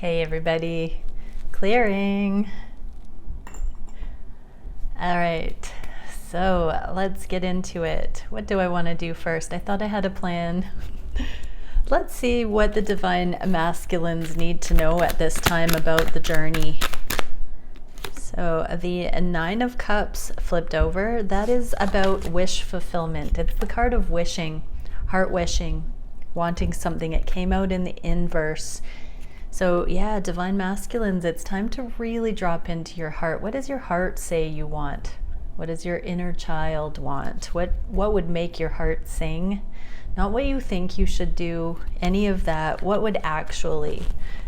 Hey everybody, clearing. All right, so let's get into it. What do I want to do first? I thought I had a plan. Let's see what the divine masculines need to know at this time about the journey. So the Nine of Cups flipped over, that is about wish fulfillment. It's the card of wishing, heart wishing, wanting something. It came out in the inverse. So yeah, divine masculines, it's time to really drop into your heart. What does your heart say you want? What does your inner child want? What would make your heart sing? Not what you think you should do, any of that. What would actually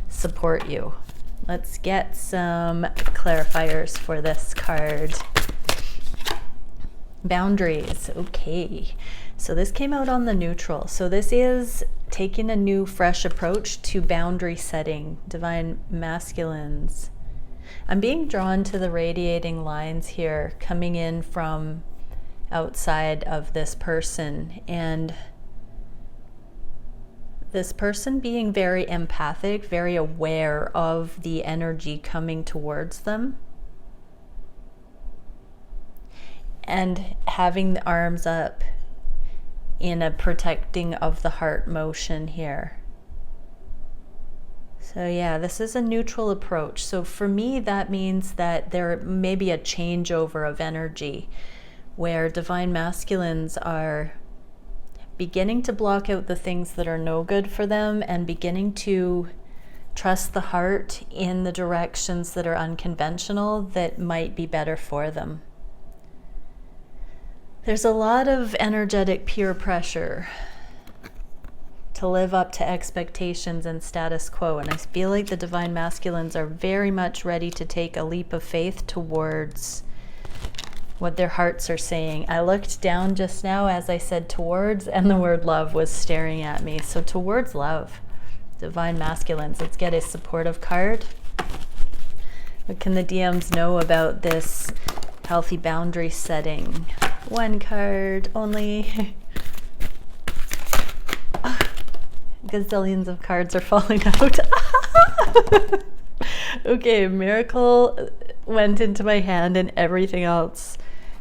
support you? Let's get some clarifiers for this card. Boundaries, okay. So this came out on the neutral. So this is taking a new, fresh approach to boundary setting, divine masculines. I'm being drawn to the radiating lines here coming in from outside of this person, and this person being very empathic, very aware of the energy coming towards them, and having the arms up in a protecting of the heart motion here. So yeah, this is a neutral approach. So for me, that means that there may be a changeover of energy where divine masculines are beginning to block out the things that are no good for them and beginning to trust the heart in the directions that are unconventional that might be better for them. There's a lot of energetic peer pressure to live up to expectations and status quo, and I feel like the divine masculines are very much ready to take a leap of faith towards what their hearts are saying. I looked down just now as I said towards, and the word love was staring at me. So towards love, divine masculines. Let's get a supportive card. What can the DMs know about this healthy boundary setting? One card only. Gazillions of cards are falling out. Okay, miracle went into my hand and everything else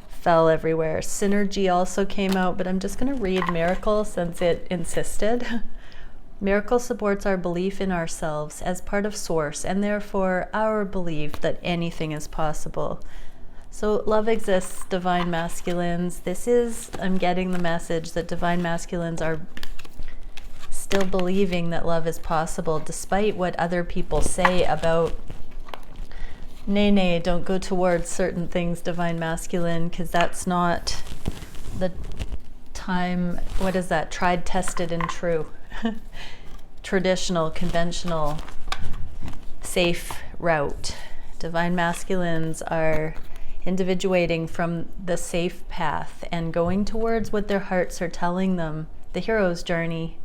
fell everywhere. Synergy also came out, but I'm just going to read miracle since it insisted. Miracle supports our belief in ourselves as part of source, and therefore our belief that anything is possible. So love exists, divine masculines. This is, I'm getting the message that divine masculines are still believing that love is possible despite what other people say about, nay, don't go towards certain things, divine masculine, because that's not the time, what is that, tried, tested, and true. Traditional, conventional, safe route. Divine masculines are individuating from the safe path and going towards what their hearts are telling them, the hero's journey.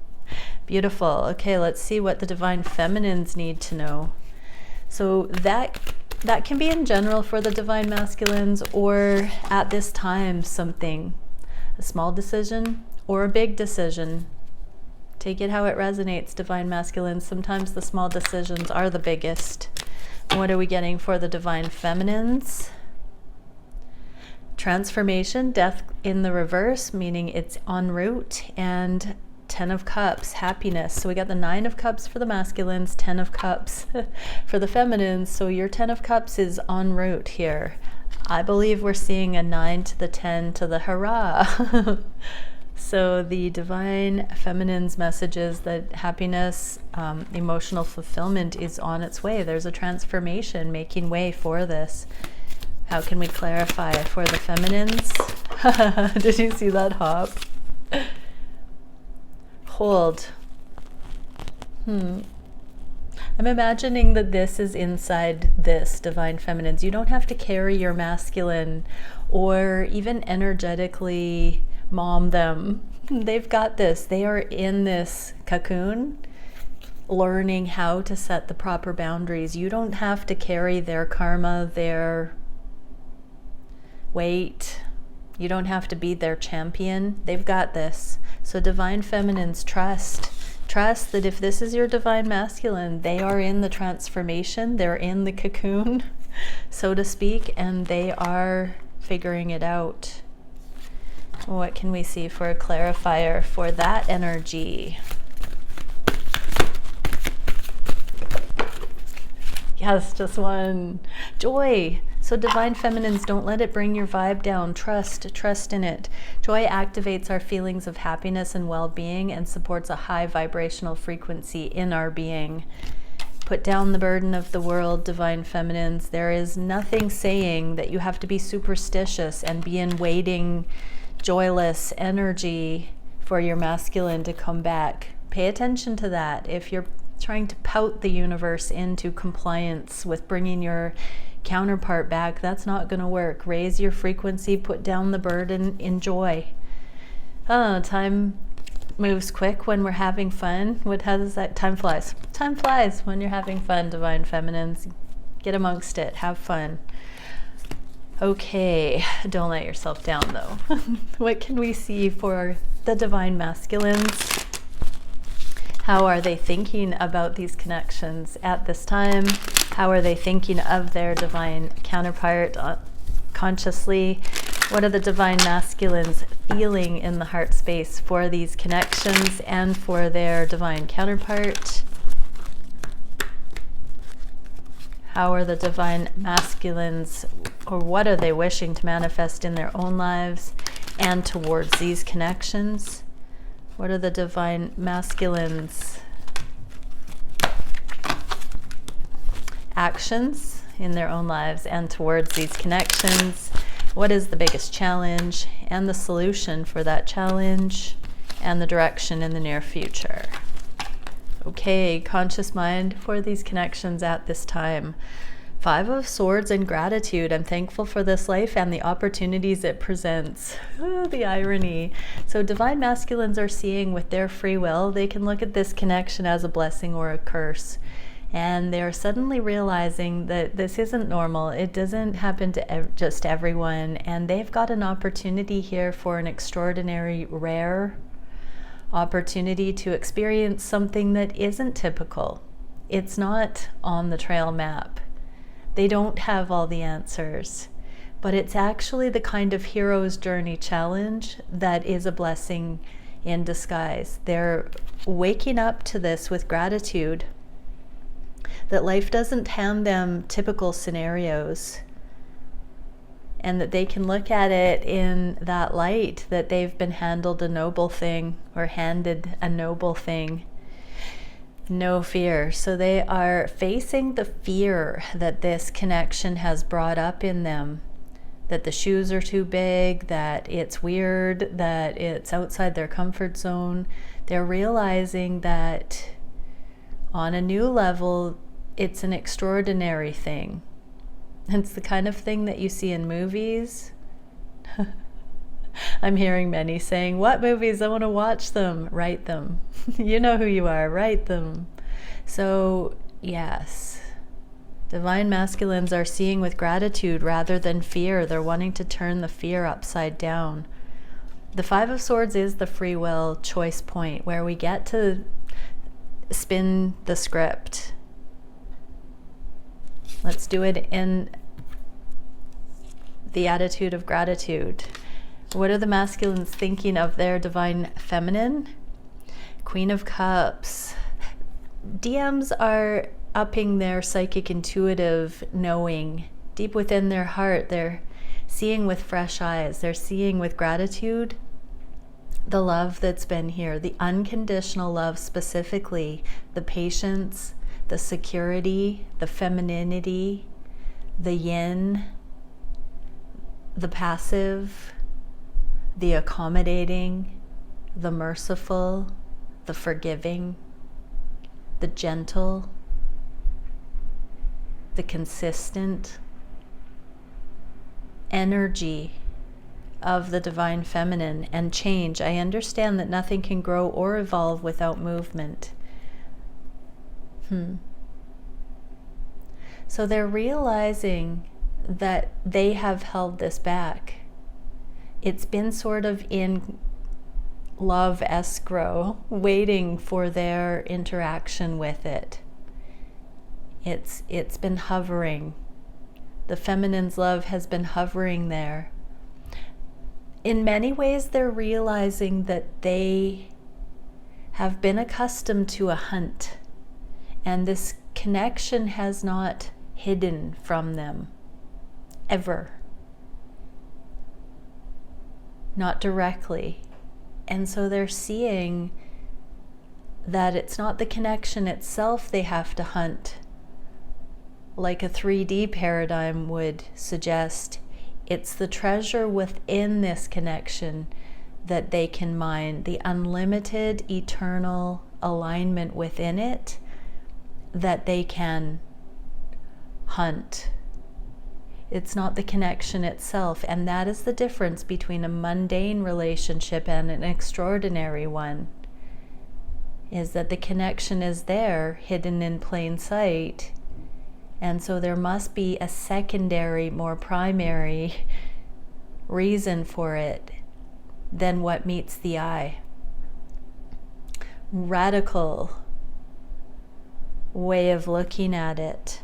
Beautiful. Okay, let's see what the divine feminines need to know. So that can be in general for the divine masculines, or at this time something, a small decision or a big decision. Take it how it resonates, divine masculines. Sometimes the small decisions are the biggest. What are we getting for the divine feminines? Transformation, death in the reverse, meaning it's en route, and 10 of Cups, happiness. So we got the 9 of Cups for the masculines, 10 of Cups for the feminines. So your 10 of Cups is en route here. I believe we're seeing a 9 to the 10 to the hurrah. So the divine feminine's message is that happiness, emotional fulfillment is on its way. There's a transformation making way for this. How can we clarify for the feminines? Did you see that hop? Hold. I'm imagining that this is inside this, divine feminines. You don't have to carry your masculine or even energetically mom them. They've got this. They are in this cocoon learning how to set the proper boundaries. You don't have to carry their karma, their weight. You don't have to be their champion. They've got this. So divine feminines, trust. Trust that if this is your divine masculine, they are in the transformation, they're in the cocoon, so to speak, and they are figuring it out. What can we see for a clarifier for that energy? Yes, just one. Joy. So divine feminines, don't let it bring your vibe down. Trust in it. Joy activates our feelings of happiness and well-being and supports a high vibrational frequency in our being. Put down the burden of the world, divine feminines. There is nothing saying that you have to be superstitious and be in waiting, joyless energy for your masculine to come back. Pay attention to that. If you're trying to pout the universe into compliance with bringing your counterpart back, that's not going to work. Raise your frequency, put down the burden, enjoy. Time moves quick when we're having fun. How does that? Time flies. Time flies when you're having fun, divine feminines. Get amongst it. Have fun. Okay, don't let yourself down though. What can we see for the divine masculines? How are they thinking about these connections at this time? How are they thinking of their divine counterpart consciously? What are the divine masculines feeling in the heart space for these connections and for their divine counterpart? How are the divine masculines, or what are they wishing to manifest in their own lives and towards these connections? What are the divine masculines' actions in their own lives and towards these connections? What is the biggest challenge and the solution for that challenge and the direction in the near future? Okay, conscious mind for these connections at this time. 5 of Swords and gratitude. I'm thankful for this life and the opportunities it presents. The irony. So divine masculines are seeing with their free will, they can look at this connection as a blessing or a curse. And they're suddenly realizing that this isn't normal. It doesn't happen to just everyone. And they've got an opportunity here for an extraordinary, rare opportunity to experience something that isn't typical. It's not on the trail map. They don't have all the answers, but it's actually the kind of hero's journey challenge that is a blessing in disguise. They're waking up to this with gratitude, that life doesn't hand them typical scenarios, and that they can look at it in that light, that they've been handed a noble thing or handed a noble thing. No fear. So they are facing the fear that this connection has brought up in them, that the shoes are too big, that it's weird, that it's outside their comfort zone. They're realizing that on a new level, it's an extraordinary thing. It's the kind of thing that you see in movies. I'm hearing many saying, what movies? I want to watch them. Write them. You know who you are. Write them. So, yes. Divine masculines are seeing with gratitude rather than fear. They're wanting to turn the fear upside down. The 5 of Swords is the free will choice point where we get to spin the script. Let's do it in the attitude of gratitude. What are the masculines thinking of their divine feminine? Queen of Cups. DMs are upping their psychic intuitive knowing. Deep within their heart, they're seeing with fresh eyes. They're seeing with gratitude the love that's been here, the unconditional love specifically, the patience, the security, the femininity, the yin, the passive, the accommodating, the merciful, the forgiving, the gentle, the consistent energy of the divine feminine and change. I understand that nothing can grow or evolve without movement. So they're realizing that they have held this back. It's been sort of in love escrow, waiting for their interaction with it. It's been hovering. The feminine's love has been hovering there. In many ways, they're realizing that they have been accustomed to a hunt, and this connection has not hidden from them, ever. Not directly. And so they're seeing that it's not the connection itself they have to hunt, like a 3D paradigm would suggest. It's the treasure within this connection that they can mine, the unlimited, eternal alignment within it that they can hunt. It's not the connection itself, and that is the difference between a mundane relationship and an extraordinary one, is that the connection is there, hidden in plain sight, and so there must be a secondary, more primary reason for it than what meets the eye. Radical way of looking at it,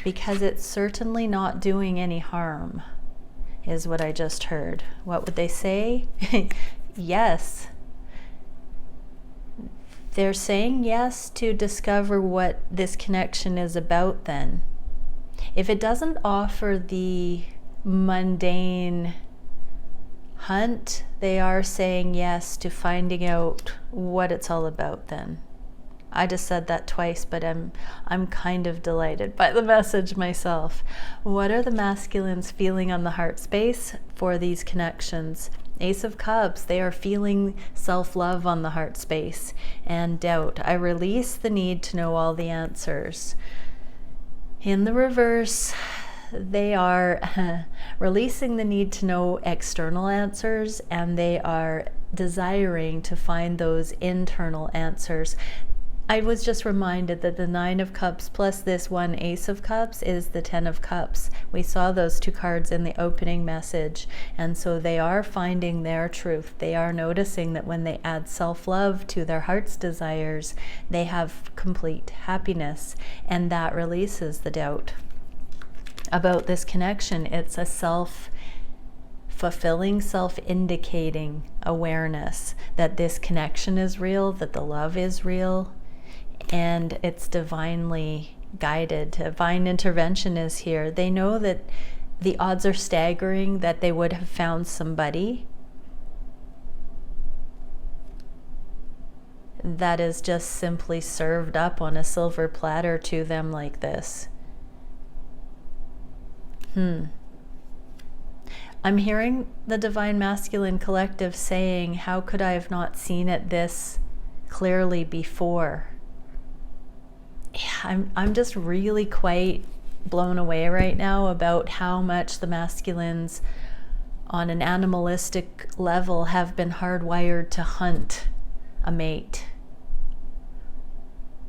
because it's certainly not doing any harm, is what I just heard. What would they say? Yes. They're saying yes to discover what this connection is about then. If it doesn't offer the mundane hunt, they are saying yes to finding out what it's all about then. I just said that twice, but I'm kind of delighted by the message myself. What are the masculines feeling on the heart space for these connections? Ace of Cups, they are feeling self-love on the heart space and doubt. I release the need to know all the answers. In the reverse, they are releasing the need to know external answers, and they are desiring to find those internal answers. I was just reminded that the 9 of Cups plus this one Ace of Cups is the 10 of Cups. We saw those two cards in the opening message. And so they are finding their truth. They are noticing that when they add self-love to their heart's desires, they have complete happiness. And that releases the doubt about this connection. It's a self-fulfilling, self-indicating awareness that this connection is real, that the love is real, and it's divinely guided. Divine intervention is here. They know that the odds are staggering that they would have found somebody that is just simply served up on a silver platter to them like this. I'm hearing the Divine Masculine Collective saying, how could I have not seen it this clearly before? I'm just really quite blown away right now about how much the masculines on an animalistic level have been hardwired to hunt a mate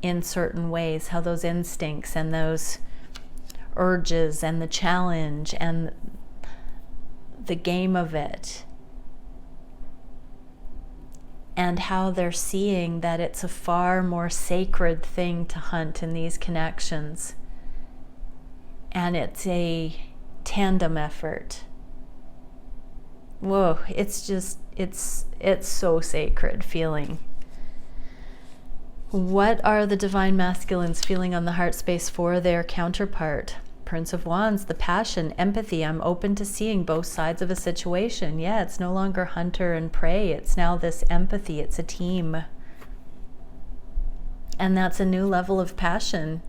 in certain ways, how those instincts and those urges and the challenge and the game of it, and how they're seeing that it's a far more sacred thing to hunt in these connections. And it's a tandem effort. Whoa, it's just, it's so sacred feeling. What are the Divine Masculines feeling on the heart space for their counterpart? Prince of Wands, the passion, empathy. I'm open to seeing both sides of a situation. Yeah, it's no longer hunter and prey. It's now this empathy. It's a team. And that's a new level of passion.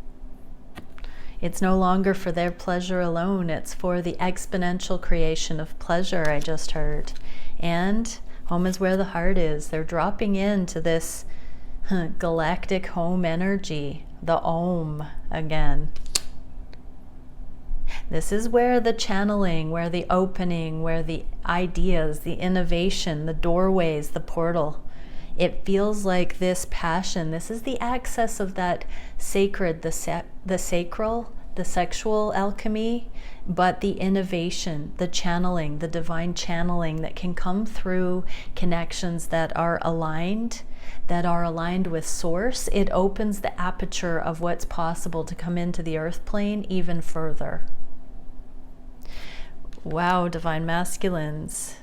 It's no longer for their pleasure alone. It's for the exponential creation of pleasure, I just heard. And home is where the heart is. They're dropping into this galactic home energy, the Om again. This is where the channeling, where the opening, where the ideas, the innovation, the doorways, the portal. It feels like this passion, this is the access of that sacred, the sacral, the sexual alchemy, but the innovation, the channeling, the divine channeling that can come through connections that are aligned with source. It opens the aperture of what's possible to come into the earth plane even further. Wow, divine masculines.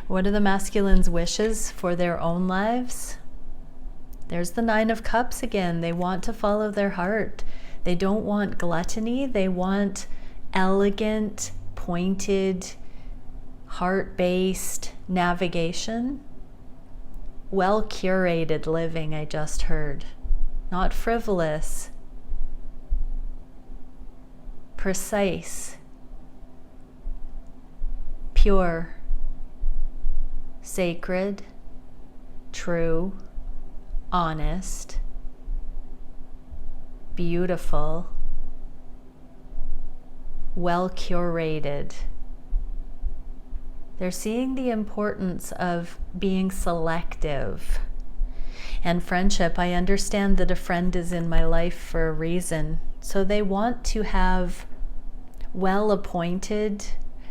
What are the masculines' wishes for their own lives? There's the Nine of Cups again. They want to follow their heart. They don't want gluttony. They want elegant, pointed, heart-based navigation. Well-curated living, I just heard. Not frivolous. Precise. Pure. Sacred. True. Honest, beautiful, well curated. They're seeing the importance of being selective. And friendship, I understand that a friend is in my life for a reason. So they want to have well-appointed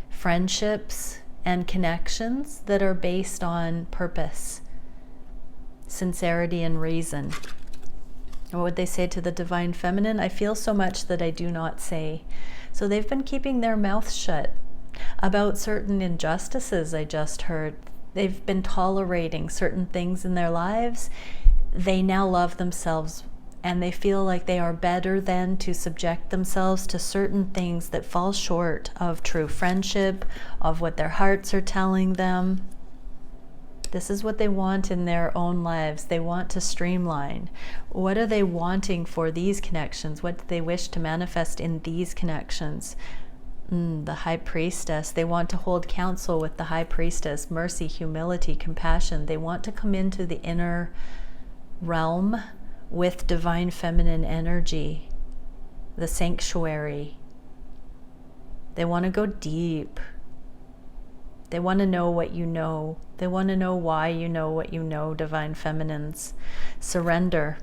friendships and connections that are based on purpose, sincerity, and reason. What would they say to the divine feminine? I feel so much that I do not say. So they've been keeping their mouths shut about certain injustices, I just heard. They've been tolerating certain things in their lives. They now love themselves, and they feel like they are better than to subject themselves to certain things that fall short of true friendship, of what their hearts are telling them. This is what they want in their own lives. They want to streamline. What are they wanting for these connections? What do they wish to manifest in these connections? The High Priestess. They want to hold counsel with the High Priestess. Mercy, humility, compassion. They want to come into the inner realm with divine feminine energy, the sanctuary. They want to go deep. They want to know what you know. They want to know why you know what you know, divine feminines. Surrender.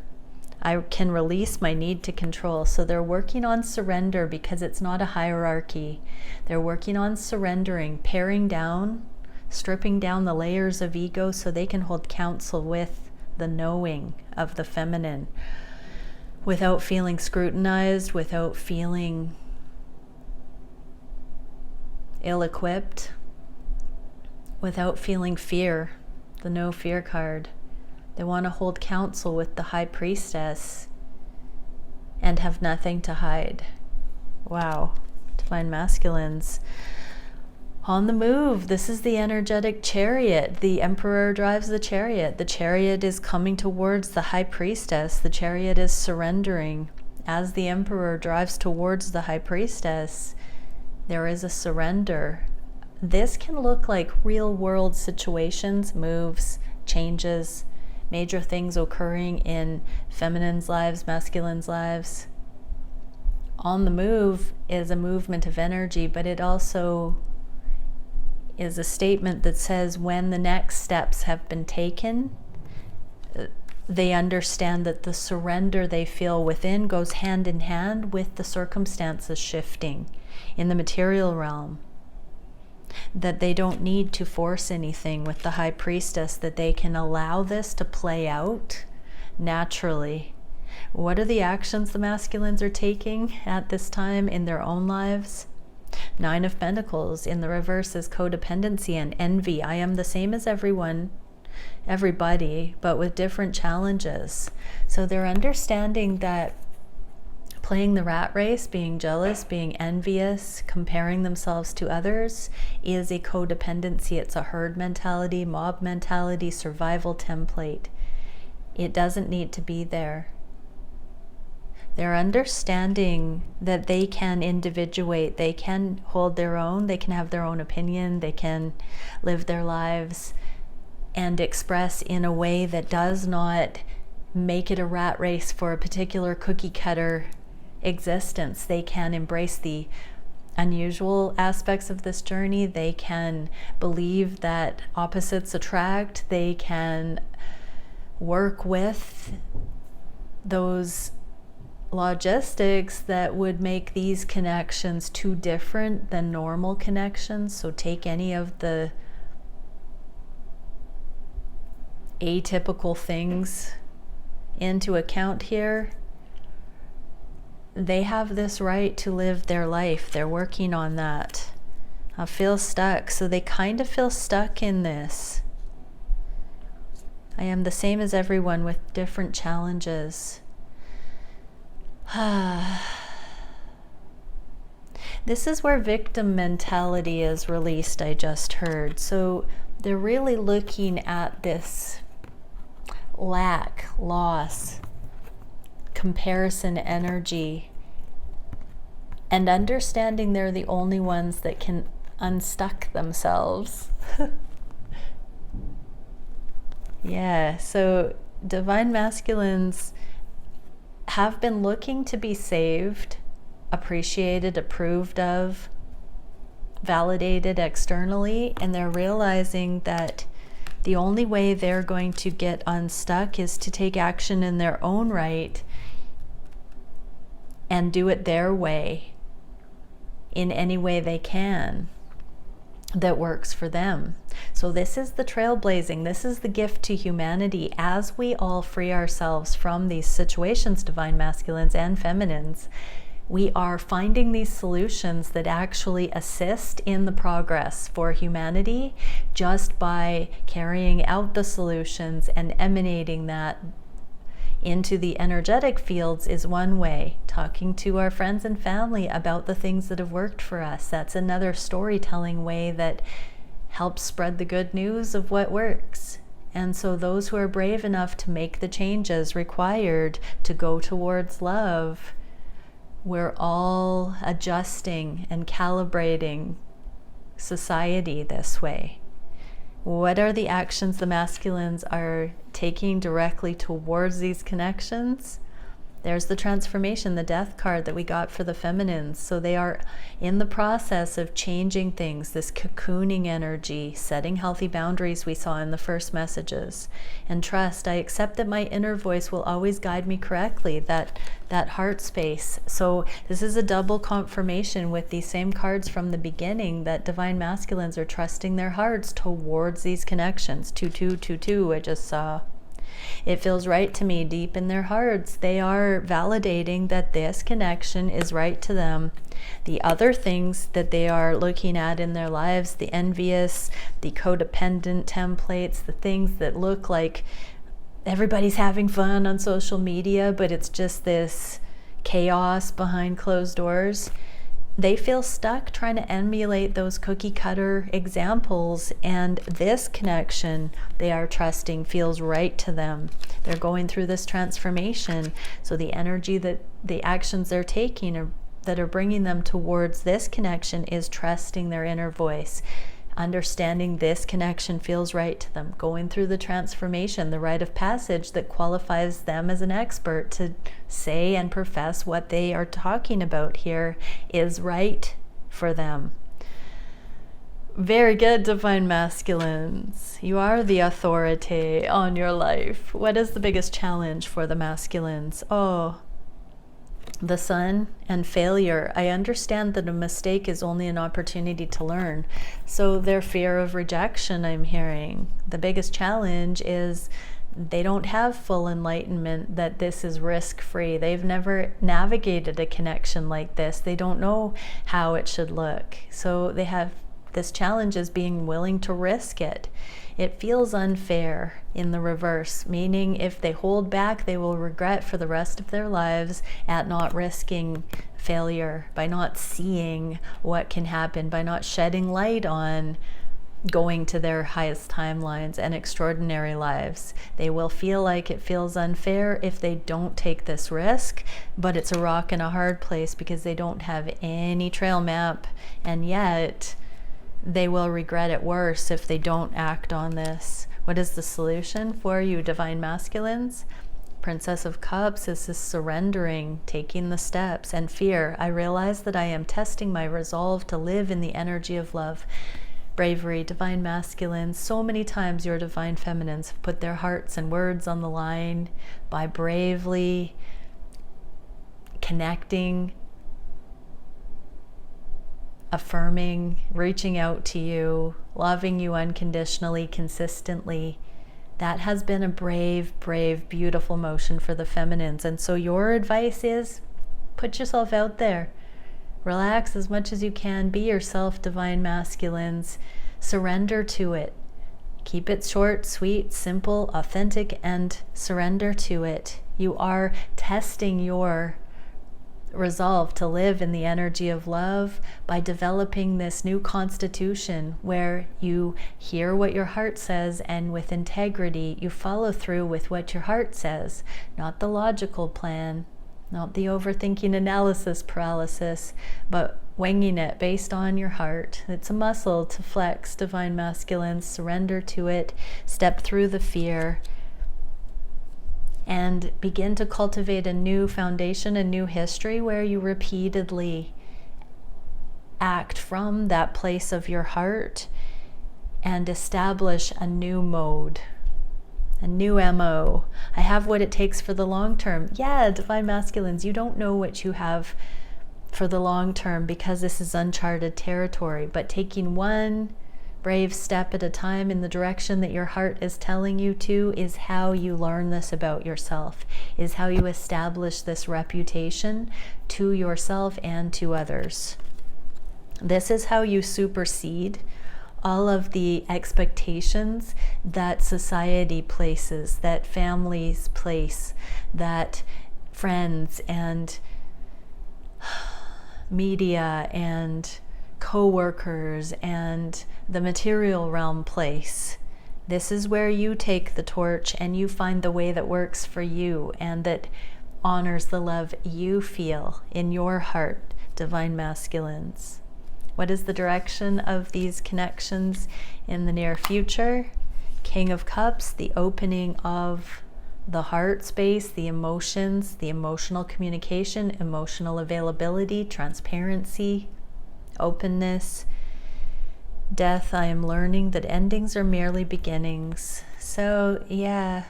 I can release my need to control. So they're working on surrender because it's not a hierarchy. They're working on surrendering, paring down, stripping down the layers of ego so they can hold counsel with the knowing of the feminine without feeling scrutinized, without feeling ill-equipped, without feeling fear, the no fear card. They want to hold counsel with the High Priestess and have nothing to hide. Wow, divine masculines. On the move, this is the energetic chariot. The Emperor drives the chariot. The chariot is coming towards the High Priestess. The chariot is surrendering. As the Emperor drives towards the High Priestess, there is a surrender. This can look like real world situations, moves, changes, major things occurring in feminine's lives, masculine's lives. On the move is a movement of energy, but it also is a statement that says when the next steps have been taken, they understand that the surrender they feel within goes hand in hand with the circumstances shifting in the material realm. That they don't need to force anything with the High Priestess, that they can allow this to play out naturally. What are the actions the masculines are taking at this time in their own lives? Nine of Pentacles. In the reverse is codependency and envy. I am the same as everybody, but with different challenges. So they're understanding that playing the rat race, being jealous, being envious, comparing themselves to others is a codependency. It's a herd mentality, mob mentality, survival template. It doesn't need to be there. They're understanding that they can individuate, they can hold their own, they can have their own opinion, they can live their lives and express in a way that does not make it a rat race for a particular cookie cutter existence. They can embrace the unusual aspects of this journey. They can believe that opposites attract. They can work with those logistics that would make these connections too different than normal connections. So take any of the atypical things into account here. They have this right to live their life. They're working on that. I feel stuck. So they kind of feel stuck in this. I am the same as everyone with different challenges. This is where victim mentality is released, I just heard. So they're really looking at this lack, loss, comparison energy, and understanding they're the only ones that can unstuck themselves. Yeah, so divine masculines have been looking to be saved, appreciated, approved of, validated externally, and they're realizing that the only way they're going to get unstuck is to take action in their own right and do it their way, in any way they can that works for them. So this is the trailblazing. This is the gift to humanity as we all free ourselves from these situations, divine masculines and feminines. We are finding these solutions that actually assist in the progress for humanity just by carrying out the solutions and emanating that into the energetic fields is one way. Talking to our friends and family about the things that have worked for us. That's another storytelling way that helps spread the good news of what works. And so those who are brave enough to make the changes required to go towards love, we're all adjusting and calibrating society this way. What are the actions the masculines are taking directly towards these connections? There's the transformation, the death card that we got for the feminines. So they are in the process of changing things, this cocooning energy, setting healthy boundaries we saw in the first messages. And trust, I accept that my inner voice will always guide me correctly, that heart space. So this is a double confirmation with these same cards from the beginning that divine masculines are trusting their hearts towards these connections. 2222 I just saw. It feels right to me deep in their hearts. They are validating that this connection is right to them. The other things that they are looking at in their lives, the envious, the codependent templates, the things that look like everybody's having fun on social media, but it's just this chaos behind closed doors. They feel stuck trying to emulate those cookie cutter examples, and this connection they are trusting feels right to them. They're going through this transformation, so the energy that the actions they're taking that are bringing them towards this connection is trusting their inner voice, understanding this connection feels right to them, going through the transformation, the rite of passage that qualifies them as an expert to say and profess what they are talking about here is right for them. Very good, divine masculines. You are the authority on your life. What is the biggest challenge for the masculines? Oh, the sun and failure. I understand that a mistake is only an opportunity to learn. So their fear of rejection, I'm hearing. The biggest challenge is they don't have full enlightenment that this is risk-free. They've never navigated a connection like this. They don't know how it should look. So they have this challenge is being willing to risk it. It feels unfair in the reverse, meaning if they hold back, they will regret for the rest of their lives at not risking failure, by not seeing what can happen, by not shedding light on going to their highest timelines and extraordinary lives. They will feel like it feels unfair if they don't take this risk, but it's a rock and a hard place because they don't have any trail map, and yet they will regret it worse if they don't act on this. What is the solution for you, divine masculines? Princess of Cups is this surrendering, taking the steps, and fear. I realize that I am testing my resolve to live in the energy of love. Bravery, divine masculines. So many times your divine feminines have put their hearts and words on the line by bravely connecting, affirming, reaching out to you, loving you unconditionally, consistently. That has been a brave, brave, beautiful motion for the feminines. And so your advice is put yourself out there. Relax as much as you can. Be yourself, divine masculines. Surrender to it. Keep it short, sweet, simple, authentic, and surrender to it. You are testing your resolve to live in the energy of love by developing this new constitution where you hear what your heart says, and with integrity you follow through with what your heart says, not the logical plan, not the overthinking analysis paralysis, but winging it based on your heart. It's a muscle to flex, divine masculines. Surrender to it, step through the fear, and begin to cultivate a new foundation, a new history where you repeatedly act from that place of your heart and establish a new mode, a new MO. I have what it takes for the long term. Yeah, divine masculines, you don't know what you have for the long term because this is uncharted territory, but taking one brave step at a time in the direction that your heart is telling you to is how you learn this about yourself, is how you establish this reputation to yourself and to others. This is how you supersede all of the expectations that society places, that families place, that friends and media and co-workers and the material realm place. This is where you take the torch and you find the way that works for you and that honors the love you feel in your heart, divine masculines. What is the direction of these connections in the near future? King of Cups, the opening of the heart space, the emotions, the emotional communication, emotional availability, transparency, openness. Death, I am learning that endings are merely beginnings. So yeah,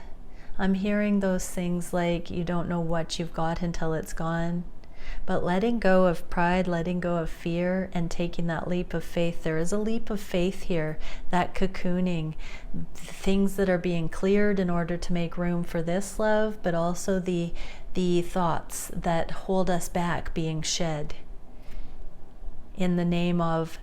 I'm hearing those things like you don't know what you've got until it's gone. But letting go of pride, letting go of fear, and taking that leap of faith. There is a leap of faith here, that cocooning, things that are being cleared in order to make room for this love, but also the thoughts that hold us back being shed in the name of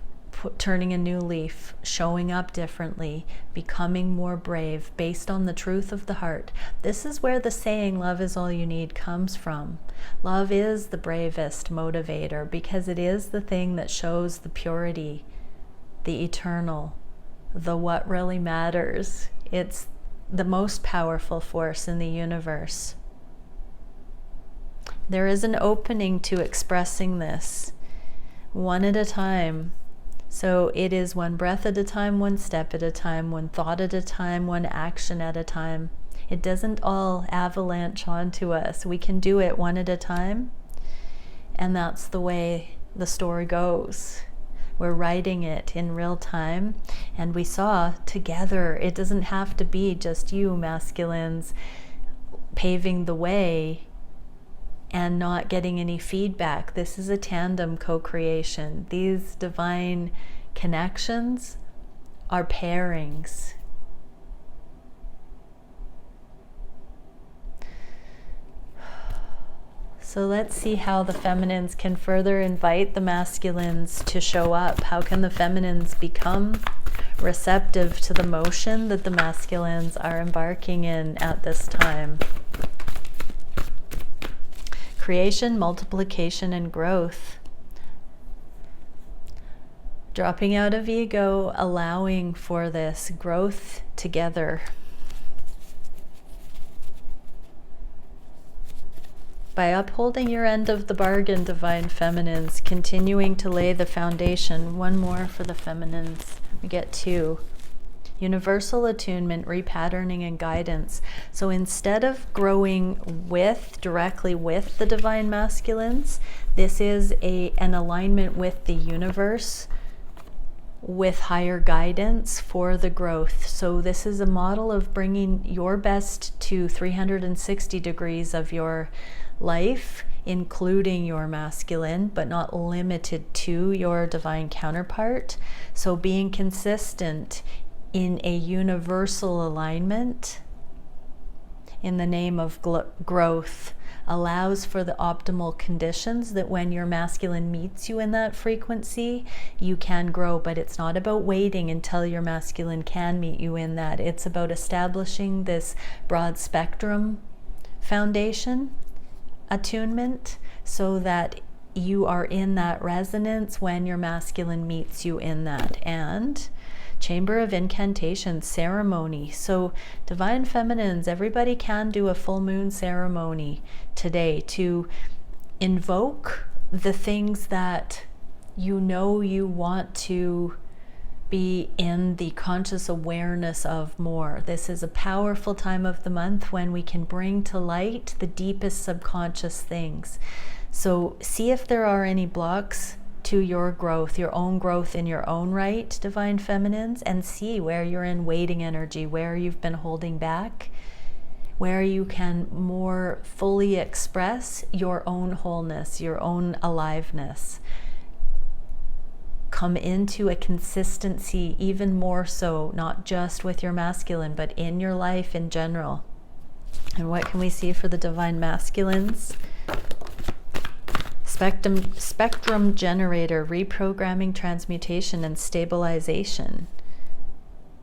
turning a new leaf, showing up differently, becoming more brave based on the truth of the heart. This is where the saying, love is all you need, comes from. Love is the bravest motivator because it is the thing that shows the purity, the eternal, the what really matters. It's the most powerful force in the universe. There is an opening to expressing this one at a time. So it is one breath at a time, one step at a time, one thought at a time, one action at a time. It doesn't all avalanche onto us. We can do it one at a time, and that's the way the story goes. We're writing it in real time, and we saw together. It doesn't have to be just you masculines paving the way and not getting any feedback. This is a tandem co-creation. These divine connections are pairings. So let's see how the feminines can further invite the masculines to show up. How can the feminines become receptive to the motion that the masculines are embarking in at this time? Creation, multiplication, and growth. Dropping out of ego, allowing for this growth together. By upholding your end of the bargain, divine feminines, continuing to lay the foundation. One more for the feminines. We get two. Universal attunement, repatterning, and guidance. So instead of growing directly with the divine masculines, this is an alignment with the universe, with higher guidance for the growth. So this is a model of bringing your best to 360 degrees of your life including your masculine, but not limited to your divine counterpart. So being consistent in a universal alignment in the name of growth allows for the optimal conditions that when your masculine meets you in that frequency, you can grow. But it's not about waiting until your masculine can meet you in that. It's about establishing this broad spectrum foundation, attunement, so that you are in that resonance when your masculine meets you in that. And Chamber of Incantation ceremony. So divine feminines, everybody can do a full moon ceremony today to invoke the things that you know you want to be in the conscious awareness of more. This is a powerful time of the month when we can bring to light the deepest subconscious things. So see if there are any blocks to your growth, your own growth in your own right, divine feminines, and see where you're in waiting energy, where you've been holding back, where you can more fully express your own wholeness, your own aliveness. Come into a consistency even more so, not just with your masculine, but in your life in general. And what can we see for the divine masculines? Spectrum generator, reprogramming, transmutation, and stabilization.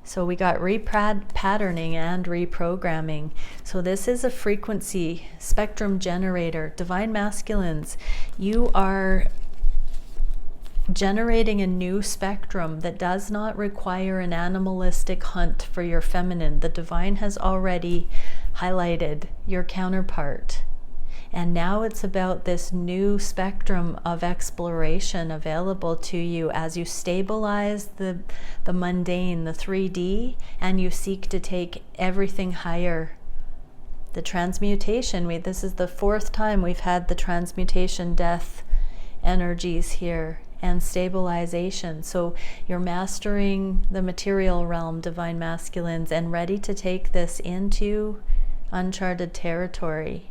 So we got repatterning and reprogramming. So this is a frequency spectrum generator. Divine masculines, you are generating a new spectrum that does not require an animalistic hunt for your feminine. The divine has already highlighted your counterpart. And now it's about this new spectrum of exploration available to you as you stabilize the mundane, the 3D, and you seek to take everything higher. The transmutation, this is the 4th time we've had the transmutation death energies here, and stabilization. So you're mastering the material realm, divine masculines, and ready to take this into uncharted territory.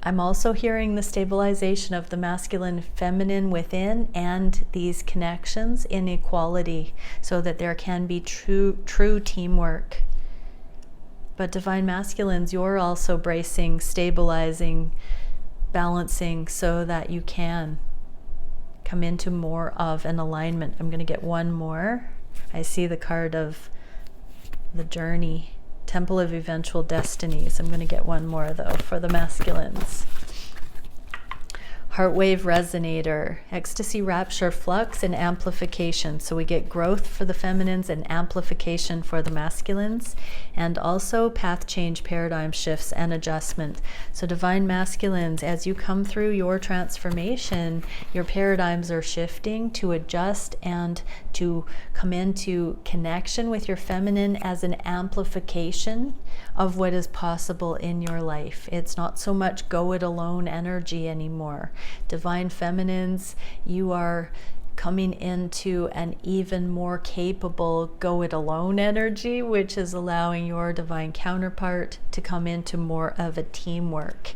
I'm also hearing the stabilization of the masculine feminine within and these connections in equality so that there can be true teamwork. But divine masculines, you're also bracing, stabilizing, balancing so that you can come into more of an alignment. I'm going to get one more. I see the card of the journey. Temple of Eventual Destinies. I'm going to get one more though for the masculines. Heartwave Resonator, Ecstasy, Rapture, Flux, and Amplification. So we get growth for the feminines and amplification for the masculines, and also path change, paradigm shifts, and adjustment. So divine masculines, as you come through your transformation, your paradigms are shifting to adjust and to come into connection with your feminine as an amplification of what is possible in your life. It's not so much go it alone energy anymore. Divine feminines, you are coming into an even more capable go it alone energy, which is allowing your divine counterpart to come into more of a teamwork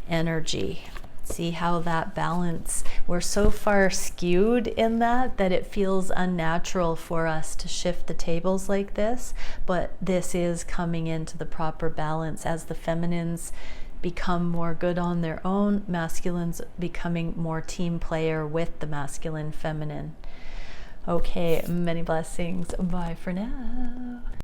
energy. See how that balance, we're so far skewed in that it feels unnatural for us to shift the tables like this, but this is coming into the proper balance as the feminines become more good on their own, masculines becoming more team player with the masculine feminine. Okay, many blessings. Bye for now.